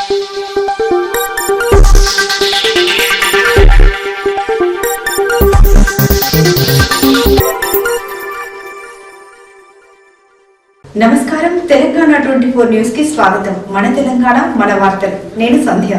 నమస్కారం. తెలంగాణ 24 న్యూస్ కి స్వాగతం. మన తెలంగాణ మన వార్తలు. నేను సంధ్య.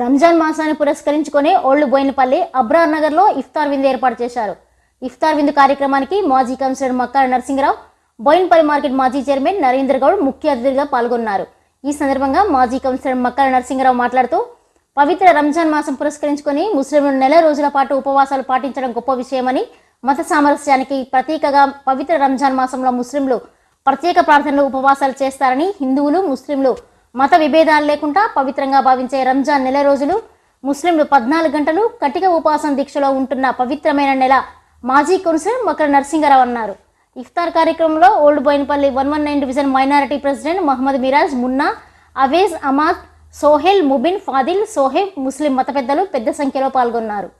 రంజాన్ మాసాన్ని పురస్కరించుకొని ఓల్డ్ బోయినపల్లి అబ్రార్ నగర్ లో ఇఫ్తార్ విందు ఏర్పాటు చేశారు. ఇఫ్తార్ విందు కార్యక్రమానికి మాజీ కౌన్సిలర్ మక్కాల నరసింగరావు, బోయినపల్లి మార్కెట్ మాజీ చైర్మన్ నరేంద్ర గౌడ్ ముఖ్య అతిథిగా పాల్గొన్నారు. ఈ సందర్భంగా మాజీ కౌన్సిలర్ మక్కాల నరసింగరావు మాట్లాడుతూ, పవిత్ర రంజాన్ మాసం పురస్కరించుకొని ముస్లింలు నెల రోజుల పాటు ఉపవాసాలు పాటించడం గొప్ప విషయమని, మత సామరస్యానికి ప్రతీకగా పవిత్ర రంజాన్ మాసంలో ముస్లింలు ప్రత్యేక ప్రార్థనలు ఉపవాసాలు చేస్తారని, హిందువులు ముస్లింలు మత విభేదాలు లేకుండా పవిత్రంగా భావించే రంజాన్ నెల రోజులు ముస్లింలు 14 గంటలు కటిక ఉపవాసం దీక్షలో ఉంటున్న పవిత్రమైన నెల మాజీ కౌన్సిలర్ మక్కాల నరసింగరావు అన్నారు. ఇఫ్తార్ కార్యక్రమంలో old Bowenpally 119 division minority president Mohammed Miraj, Munna, Awez, Amad, Sohail, Mubin, Fazil, Soheb, ముస్లిం మత పెద్దలు పెద్ద సంఖ్యలో పాల్గొన్నారు.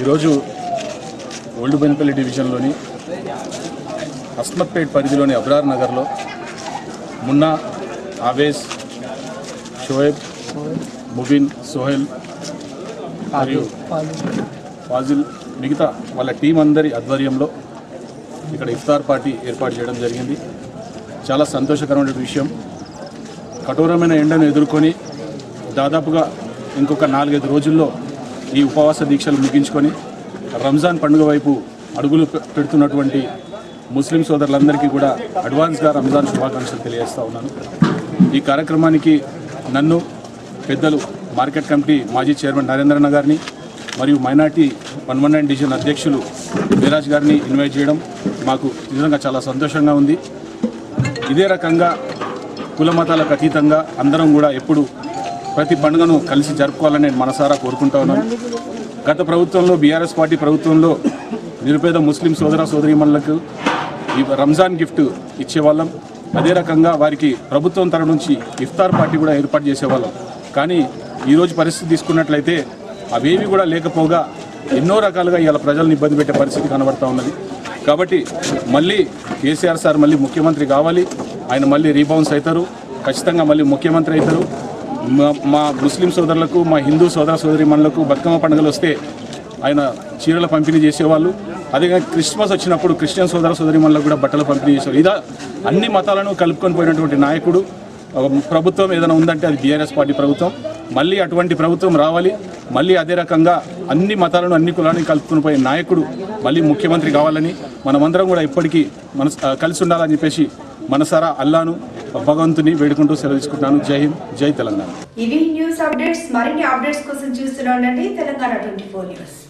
ఈరోజు ఓల్డ్ బోయినపల్లి డివిజన్లోని అస్మత్పేట్ పరిధిలోని అబ్రార్ నగర్లో మున్నా, ఆవేజ్, షోయబ్, ముబిన్, సోహెల్ మరియు ఫాజిల్ మిగతా వాళ్ళ టీం అందరి ఆధ్వర్యంలో ఇక్కడ ఇఫ్తార్ పార్టీ ఏర్పాటు చేయడం జరిగింది. చాలా సంతోషకరమైన విషయం. కఠోరమైన ఎండను ఎదుర్కొని దాదాపుగా ఇంకొక 4-5 రోజుల్లో ఈ ఉపవాస దీక్షలు ముగించుకొని రంజాన్ పండుగ వైపు అడుగులు పెడుతున్నటువంటి ముస్లిం సోదరులందరికీ కూడా అడ్వాన్స్గా రంజాన్ శుభాకాంక్షలు తెలియజేస్తూ ఉన్నాను. ఈ కార్యక్రమానికి నన్ను పెద్దలు మార్కెట్ కమిటీ మాజీ చైర్మన్ నరేంద్రన్న గారిని మరియు మైనార్టీ 119 డివిజన్ అధ్యక్షులు మిరాజ్ గారిని ఇన్వైట్ చేయడం మాకు నిజంగా చాలా సంతోషంగా ఉంది. ఇదే రకంగా కుల మతాలకు అతీతంగా అందరం కూడా ఎప్పుడు ప్రతి పండుగను కలిసి జరుపుకోవాలని నేను మనసారా కోరుకుంటా ఉన్నాను. గత ప్రభుత్వంలో బీఆర్ఎస్ పార్టీ ప్రభుత్వంలో నిరుపేద ముస్లిం సోదర సోదరీమణులకు ఈ రంజాన్ గిఫ్ట్ ఇచ్చేవాళ్ళం. అదే రకంగా వారికి ప్రభుత్వం తరఫు నుంచి ఇఫ్తార్ పార్టీ కూడా ఏర్పాటు చేసేవాళ్ళం. కానీ ఈరోజు పరిస్థితి తీసుకున్నట్లయితే అవేవి కూడా లేకపోగా ఎన్నో రకాలుగా ఇవాళ ప్రజలను ఇబ్బంది పెట్టే పరిస్థితి కనబడతా ఉన్నది. కాబట్టి మళ్ళీ కేసీఆర్ సార్ మళ్ళీ ముఖ్యమంత్రి కావాలి. ఆయన మళ్ళీ రీబౌన్స్ అవుతారు, ఖచ్చితంగా మళ్ళీ ముఖ్యమంత్రి అవుతారు. మా ముస్లిం సోదరులకు, మా హిందూ సోదర సోదరీమణులకు బతుకమ్మ పండుగలు వస్తే ఆయన చీరల పంపిణీ చేసేవాళ్ళు. అదేవిధంగా క్రిస్మస్ వచ్చినప్పుడు క్రిస్టియన్ సోదర సోదరీమణులకు కూడా బట్టలు పంపిణీ చేసేవాళ్ళు. ఇలా అన్ని మతాలను కలుపుకొని పోయినటువంటి నాయకుడు. ప్రభుత్వం ఏదైనా ఉందంటే అది బీఆర్ఎస్ పార్టీ ప్రభుత్వం. మళ్ళీ అటువంటి ప్రభుత్వం రావాలి. మళ్ళీ అదే రకంగా అన్ని మతాలను అన్ని కులాలను కలుపుకొని పోయే నాయకుడు మళ్ళీ ముఖ్యమంత్రి కావాలని మనమందరం కూడా ఇప్పటికీ కలిసి ఉండాలని చెప్పేసి మనసారా అల్లాను భగవంతుని వేడుకుంటూ సెలవు తీసుకుంటున్నాను. జై హింద్, జై తెలంగాణ. ఇవి న్యూస్ అప్డేట్స్. మరిన్ని అప్డేట్స్ కోసం చూస్తూనే ఉండండి తెలంగాణ 24 న్యూస్.